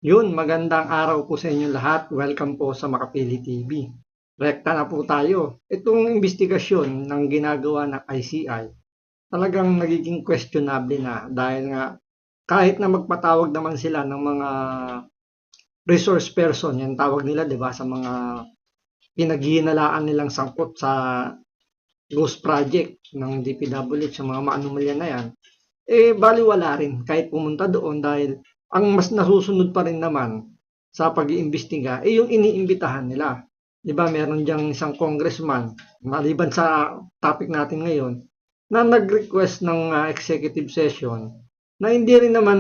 Yun, magandang araw po sa inyo lahat. Welcome po sa Makapili TV. Rekta na po tayo. Itong investigasyon ng ginagawa ng ICI, talagang nagiging questionable na dahil nga kahit na magpatawag naman sila ng mga resource person, yan tawag nila, 'di ba, sa mga pinaghihinalaan nilang sangkot sa ghost project ng DPWH, sa mga maanumalya na yan, baliwala rin kahit pumunta doon dahil ang mas nasusunod pa rin naman sa pag-iimbestiga yung iniimbitahan nila. 'Di ba, meron diyang isang congressman, maliban sa topic natin ngayon, na nag-request ng executive session na hindi rin naman,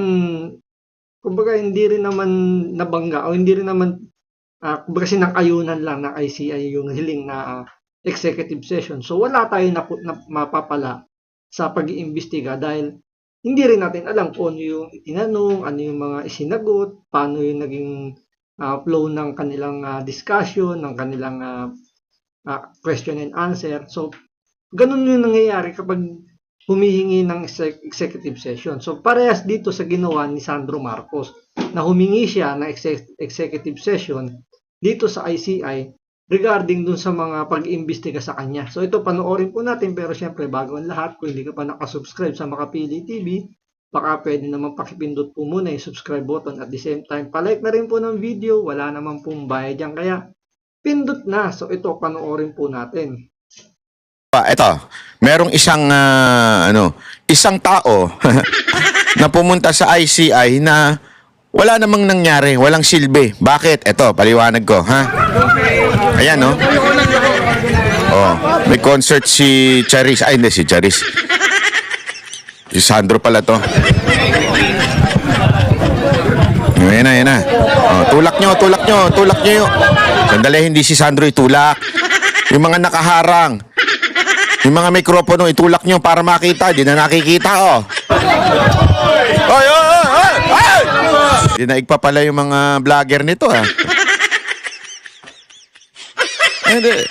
kumbaga hindi rin naman nabangga o hindi rin naman, kumbaga sinang-ayunan lang ng ICI yung hiling na executive session. So wala tayong mapapala sa pag-iimbestiga dahil hindi rin natin alam kung ano yung itinanong, ano yung mga isinagot, paano yung naging flow ng kanilang discussion, ng kanilang question and answer. So, ganun yung nangyayari kapag humihingi ng executive session. So, parehas dito sa ginawa ni Sandro Marcos na humingi siya ng executive session dito sa ICI regarding dun sa mga pag-imbestiga sa kanya. So ito, panoorin po natin, pero syempre bago ang lahat, kung hindi ka pa nakasubscribe sa Makapili TV, baka pwede naman pakipindot po muna yung subscribe button at the same time, palike na rin po ng video, wala naman pong bayad yan, kaya pindot na. So ito, panoorin po natin. Ito, merong isang tao na pumunta sa ICI na wala namang nangyari, walang silbi. Bakit? Ito, paliwanag ko, ha? Ayan, no? Oh, may concert si Charis. Ay, hindi, si Charis. Si Sandro pala to. Ayan na, ayan na. Oh, tulak nyo yun. Sandali, hindi si Sandro itulak. Yung mga nakaharang, yung mga mikropono, itulak nyo para makita. Di na nakikita, oh. Oy, oy, oy, oy, oy! Dinaig pa pala yung mga vlogger nito, ha. Hindi.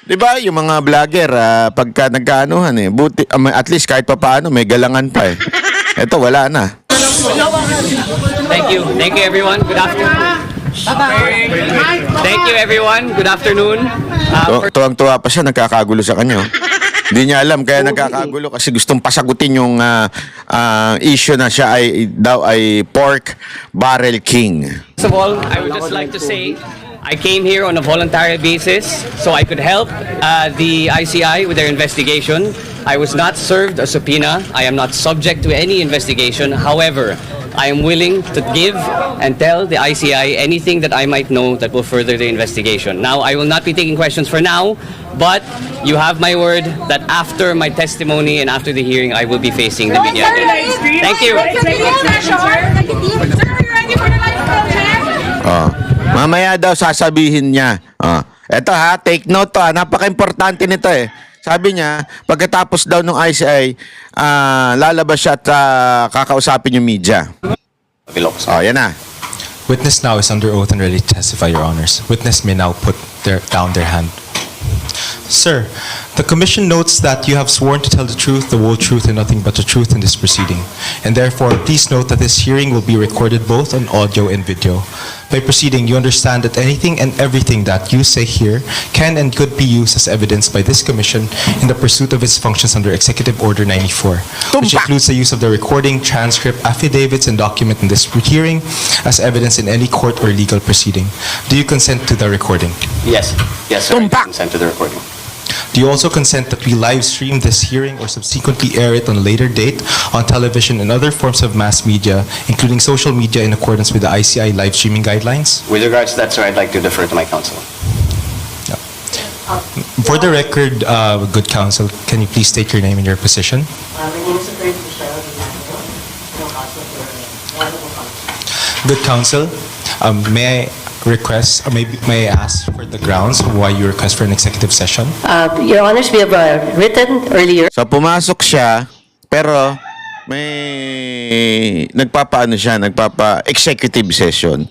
Di ba, yung mga vlogger, pagka nagkaanuhan, buti, at least kahit pa paano, may galangan pa, eh. Ito, wala na. Thank you. Thank you, everyone. Good afternoon. Thank you, everyone. Good afternoon. Tuwang-tuwa pa siya, nagkakagulo sa kanya. Hindi niya alam, kaya nagkakagulo kasi gustong pasagutin yung issue na siya ay pork barrel king. First of all, I would just like to say I came here on a voluntary basis so I could help the ICI with their investigation. I was not served a subpoena. I am not subject to any investigation. However, I am willing to give and tell the ICI anything that I might know that will further the investigation. Now, I will not be taking questions for now, but you have my word that after my testimony and after the hearing, I will be facing the media. Thank you. Oh. Mamaya daw sasabihin niya. Oh. Eto ha, take note to ha. Napaka-importante nito eh. Sabi niya, pagkatapos daw ng ICI, lalabas siya at kakausapin yung media. Oh, yan na. Witness now is under oath and ready to testify, Your Honors. Witness may now put down their hand. Sir, the Commission notes that you have sworn to tell the truth, the whole truth, and nothing but the truth in this proceeding. And therefore, please note that this hearing will be recorded both on audio and video. By proceeding, you understand that anything and everything that you say here can and could be used as evidence by this Commission in the pursuit of its functions under Executive Order 94, which includes the use of the recording, transcript, affidavits, and document in this hearing as evidence in any court or legal proceeding. Do you consent to the recording? Yes. Yes, sir. I consent to the recording. Do you also consent that we live stream this hearing or subsequently air it on a later date on television and other forms of mass media, including social media, in accordance with the ICI live streaming guidelines? With regards to that, sir, I'd like to defer to my counsel. For the record, good counsel, can you please state your name and your position? My name is Attorney Michelle Dinanio. I'm counsel for Wonderful Counsel. Good counsel, may I request, or may I ask for the grounds why you request for an executive session? Your Honors, we have written earlier. So, pumasok siya, pero may nagpapa-executive session.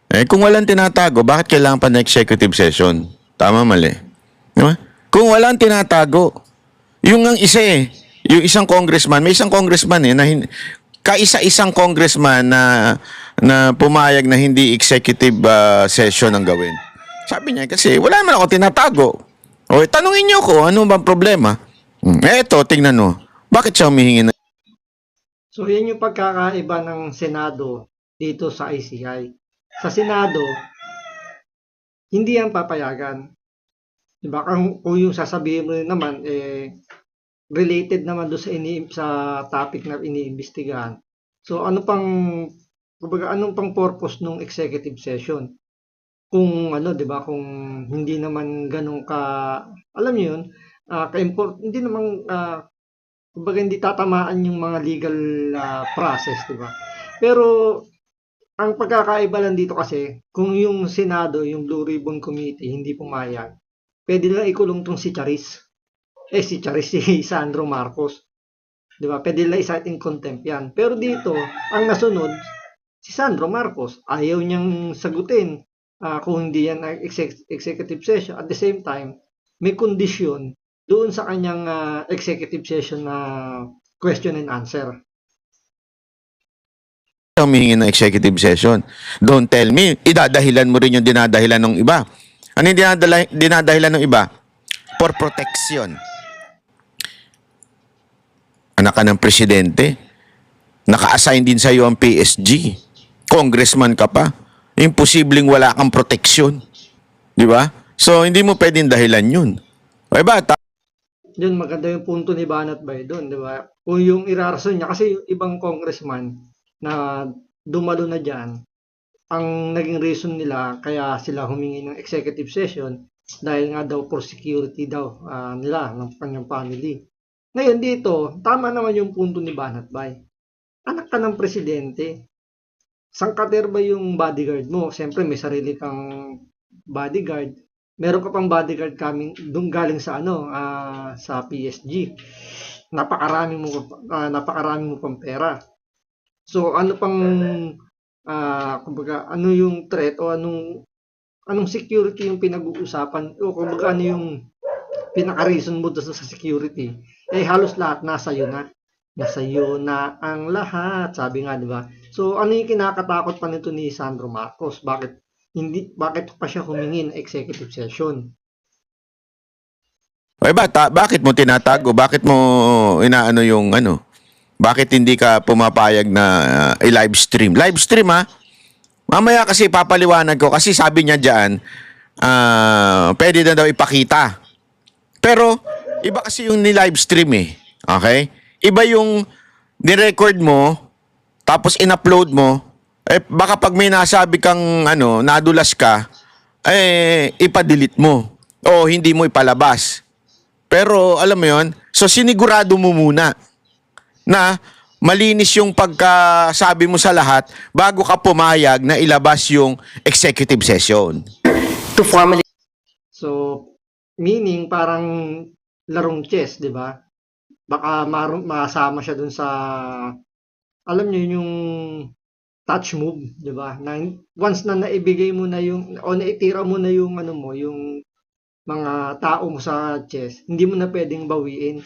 Eh, kung walang tinatago, bakit kailangan pa na executive session? Tama, mali. Diba? Kung walang tinatago, yung ang isa yung isang congressman, may isang congressman na kaisa-isang congressman na pumayag na hindi executive session ang gawin. Sabi niya kasi wala naman ako tinatago. O tanungin niyo ko ano bang problema? Eto, tingnan mo. Bakit siya humihingi ng So, yan yung pagkakaiba ng Senado dito sa ICI. Sa Senado, hindi yan papayagan. Diba? Kung yung sasabihin mo naman, related naman doon sa topic na iniimbestigahan. So, anong pang purpose ng executive session? Kung diba, kung hindi naman ganun alam niyo yun, hindi naman, kumbaga hindi tatamaan yung mga legal process, diba? Pero, ang pagkakaiba lang dito kasi, kung yung Senado, yung Blue Ribbon Committee, hindi pumayag, pwede lang ikulong tong si Charis. Si Sandro Marcos. Diba? Pwede lang isa in contempt yan. Pero dito, ang nasunod, si Sandro Marcos, ayaw niyang sagutin kung hindi yan executive session. At the same time, may kondisyon doon sa kanyang executive session na question and answer. humihingi ng executive session? Don't tell me, idadahilan mo rin yung dinadahilan ng iba. Ano yung dinadahilan ng iba? For protection. Anak ka ng presidente, naka-assign din sa iyo ang PSG, congressman ka pa, imposibleng wala kang protection. Di ba? So, hindi mo pwedeng dahilan yun. Okay ba? Yun, maganda yung punto ni Banat Bay doon, di ba? Kung yung irarason niya, kasi yung ibang congressman na dumalo na dyan, ang naging reason nila, kaya sila humingi ng executive session, dahil nga daw for security daw nila, ng kanyang family. Ngayon dito, tama naman yung punto ni Banat Bay. Anak ka ng presidente, sangkater ba yung bodyguard mo? Siyempre may sarili kang bodyguard. Meron ka pang bodyguard galing sa sa PSG. Napakarami mo pang pera. So ano pang kumbaga ano yung threat o anong security yung pinag-uusapan o kumbaga ano yung pinaka-reason mo doon sa security? Halos lahat nasa iyo na. Nasa iyo na ang lahat, sabi nga, di ba? So ano yung kinakatakot pa nito ni Sandro Marcos? Bakit pa siya humingi ng executive session? Okay ba? Bakit mo tinatago? Bakit mo inaano yung Bakit hindi ka pumapayag na i-live stream? Live stream ha? Mamaya kasi papaliwanag ko kasi sabi niya diyan pwede na daw ipakita. Pero iba kasi yung ni-live stream eh. Okay? Iba yung ni-record mo tapos in-upload mo. Baka pag may nasabi kang nadulas ka, ipa-delete mo o hindi mo ipalabas. Pero alam mo yon, so sinigurado mo muna na malinis yung pagkasabi mo sa lahat bago ka pumayag na ilabas yung executive session. To formally So, meaning parang larong chess, di ba? Baka masama siya dun sa, alam niyo yung touch move, di ba? Once na naibigay mo na yung, o naitira mo na yung yung mga tao mo sa chess, hindi mo na pwedeng bawiin.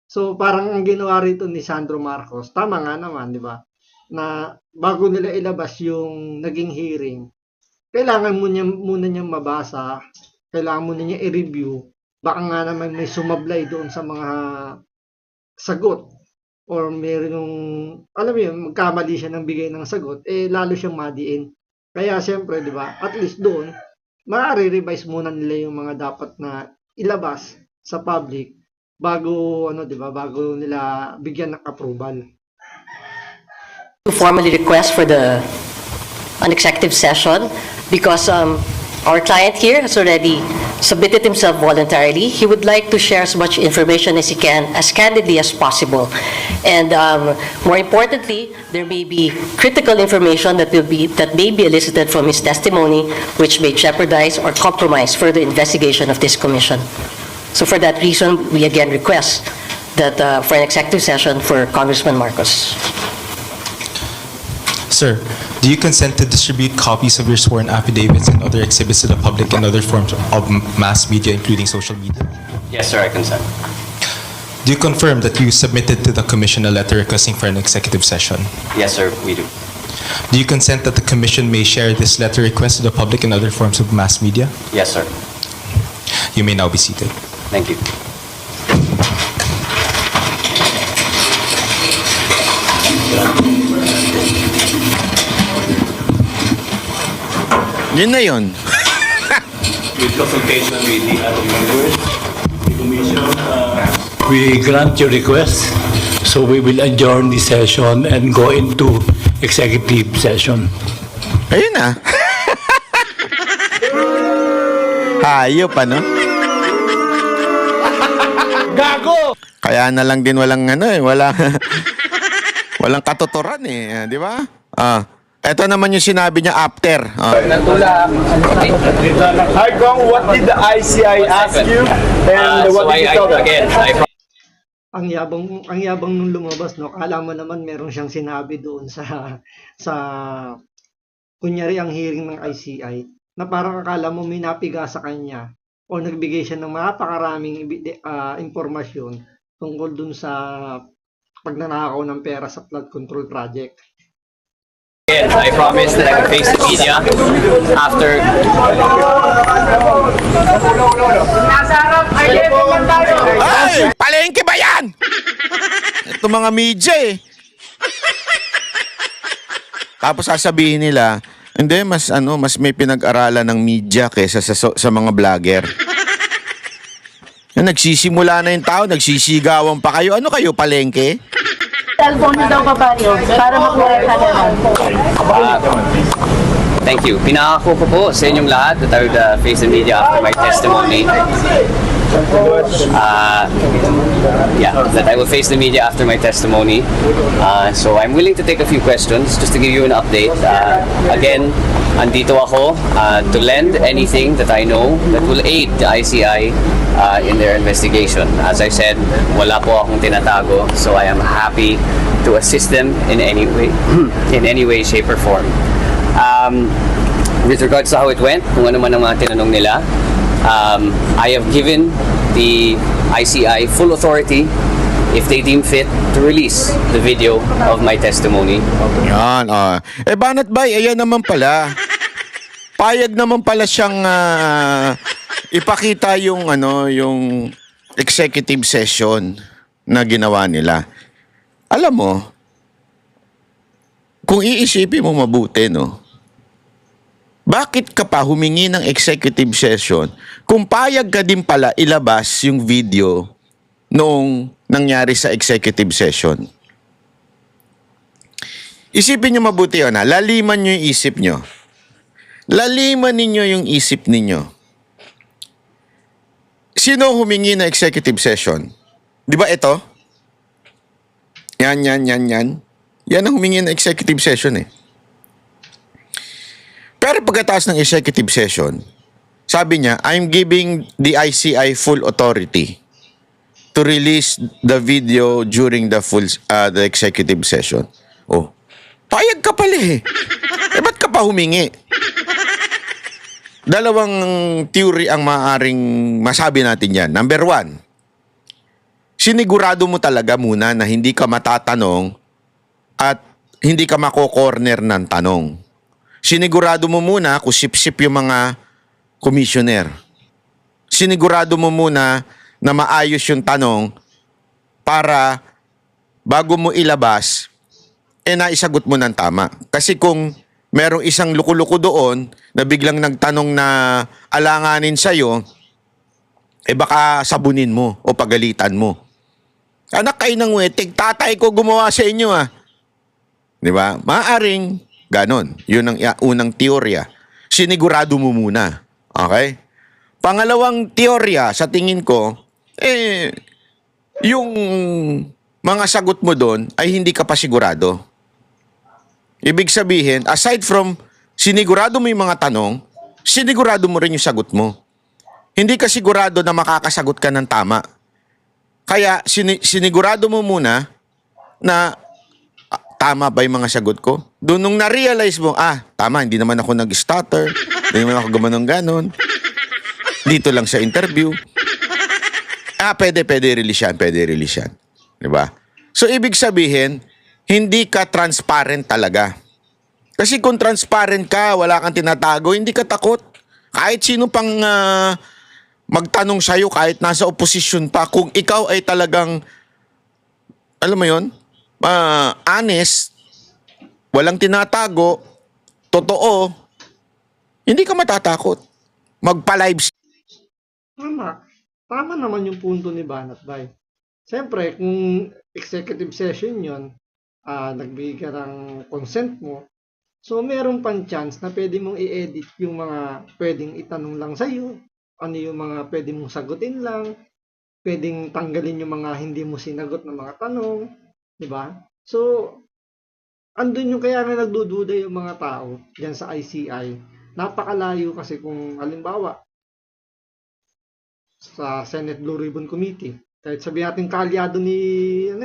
So, parang ang ginawa rito ni Sandro Marcos, tama nga naman, di ba? Na bago nila ilabas yung naging hearing, kailangan muna niyang mabasa, kailangan muna niya i-review, baka nga naman may sumablay doon sa mga sagot, or mayroong, alam mo yun, magkamali siya ng bigay ng sagot, lalo siyang madiin. Kaya siyempre, di ba, at least doon, ma-revise muna nila yung mga dapat na ilabas sa public bago di ba, bago nila bigyan ng approval. to formally request for an executive session because our client here has already submitted himself voluntarily. He would like to share as much information as he can, as candidly as possible. And more importantly, there may be critical information that may be elicited from his testimony, which may jeopardize or compromise further investigation of this commission. So for that reason, we again request that for an executive session for Congressman Marcos. Sir, do you consent to distribute copies of your sworn affidavits and other exhibits to the public and other forms of mass media, including social media? Yes, sir, I consent. Do you confirm that you submitted to the commission a letter requesting for an executive session? Yes, sir, we do. Do you consent that the commission may share this letter request to the public in other forms of mass media? Yes, sir. You may now be seated. Thank you. Yun na yun. With consultation with the other members, the commission, we grant your request, so we will adjourn the session and go into executive session. Ayun na. Hayop, ano? Gago! Kaya na lang din walang walang katuturan eh, di ba? Ito naman yung sinabi niya after. Hi, Gong, what did the ICI ask you? And what did you tell them? Again, Ang yabang nung lumabas, no? Kala mo naman meron siyang sinabi doon sa kunyari ang hearing ng ICI na parang akala mo may napiga sa kanya o nagbigay siya ng napakaraming impormasyon tungkol dun sa pagnanakaw ng pera sa flood control project. Again, I promise that I will face the media after. Ay! Palengke ba yan? Ito mga media eh. Tapos sasabihin nila, hindi, mas may pinag-aralan ng media kaysa sa mga vlogger. Nagsisimula na yung tao, nagsisigawan pa kayo. Ano kayo, palengke? Cellphone daw kabayo para makuha ka naman. Thank you. Pinangako ko po sa inyong lahat that I would face the media after my testimony. That I will face the media after my testimony. So I'm willing to take a few questions just to give you an update. Again, andito ako to lend anything that I know that will aid the ICI in their investigation. As I said, wala po akong tinatago, so I am happy to assist them in any way, shape, or form. With regards to how it went, kung ano man ang mga tinanong nila, I have given the ICI full authority if they deem fit to release the video of my testimony. Yan, Banat Bay, ayan naman pala. Payag naman pala siyang ipakita yung yung executive session na ginawa nila. Alam mo, kung iisipin mo mabuti, no? Bakit ka pa humingi ng executive session kung payag ka din pala ilabas yung video noong nangyari sa executive session? Isipin nyo mabuti yun, ha? Laliman nyo yung isip nyo. Laliman ninyo yung isip ninyo. Sino humingi ng executive session? Di ba ito? Yan. Yan ang humingi ng executive session eh. Pero pagkatapos ng executive session, sabi niya, I'm giving the ICI full authority to release the video during the the executive session. Oh, payag ka pala eh. Ba't ka pa humingi? Dalawang theory ang maaaring masabi natin yan. Number one, sinigurado mo talaga muna na hindi ka matatanong at hindi ka mako-corner ng tanong. Sinigurado mo muna kung sip-sip yung mga commissioner. Sinigurado mo muna na maayos yung tanong para bago mo ilabas, naisagot mo ng tama. Kasi kung merong isang luko-luko doon na biglang nagtanong na alanganin sa'yo, baka sabunin mo o pagalitan mo. Anak kayo ng wetig, tatay ko gumawa sa inyo ah. Di ba? Maaring ganon. Yun ang unang teorya. Sinigurado mo muna. Okay? Pangalawang teorya, sa tingin ko, yung mga sagot mo doon ay hindi ka pa sigurado. Ibig sabihin, aside from sinigurado mo yung mga tanong, sinigurado mo rin yung sagot mo. Hindi ka sigurado na makakasagot ka ng tama. Kaya sinigurado mo muna na tama ba yung mga sagot ko? Doon nung na-realize mo, tama, hindi naman ako nag-stutter, hindi naman ako ganon. Dito lang sa interview. pwede release yan, pwede release yan. Diba? So, ibig sabihin, hindi ka transparent talaga. Kasi kung transparent ka, wala kang tinatago, hindi ka takot. Kahit sino pang magtanong sa'yo, kahit nasa oposisyon pa, kung ikaw ay talagang, alam mo yun, honest, walang tinatago, totoo, hindi ka matatakot. Magpa-live. Tama. Tama naman yung punto ni Banat Bay. Siyempre, kung executive session yon, nagbigay ka ng consent mo, so meron pang chance na pwede mong i-edit yung mga pwedeng itanong lang sa'yo, ano yung mga pwede mong sagutin lang, pwedeng tanggalin yung mga hindi mo sinagot na mga tanong, di ba? So, andun yung kaya nga nagdududa yung mga tao dyan sa ICI. Napakalayo kasi kung halimbawa, sa Senate Blue Ribbon Committee, kahit sabihin natin kaalyado nila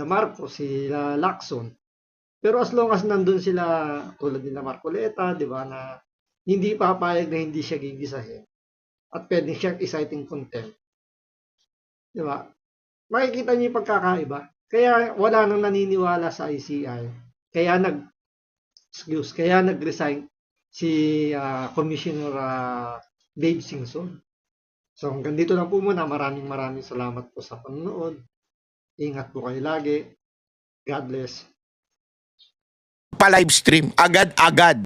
Marcos, sila Lacson. Pero as long as nandun sila, tulad nila Marcoleta, di ba, na hindi papayag na hindi siya gigisahin at pwedeng siyang isiting contempt. Di ba? Makikita niyo yung pagkakaiba. Kaya wala nang naniniwala sa ICI. Kaya nag-resign si Commissioner Dave Singson. So hanggang dito lang po muna. Maraming salamat po sa panonood. Ingat po kayo lagi. God bless. Pa-live stream, agad-agad.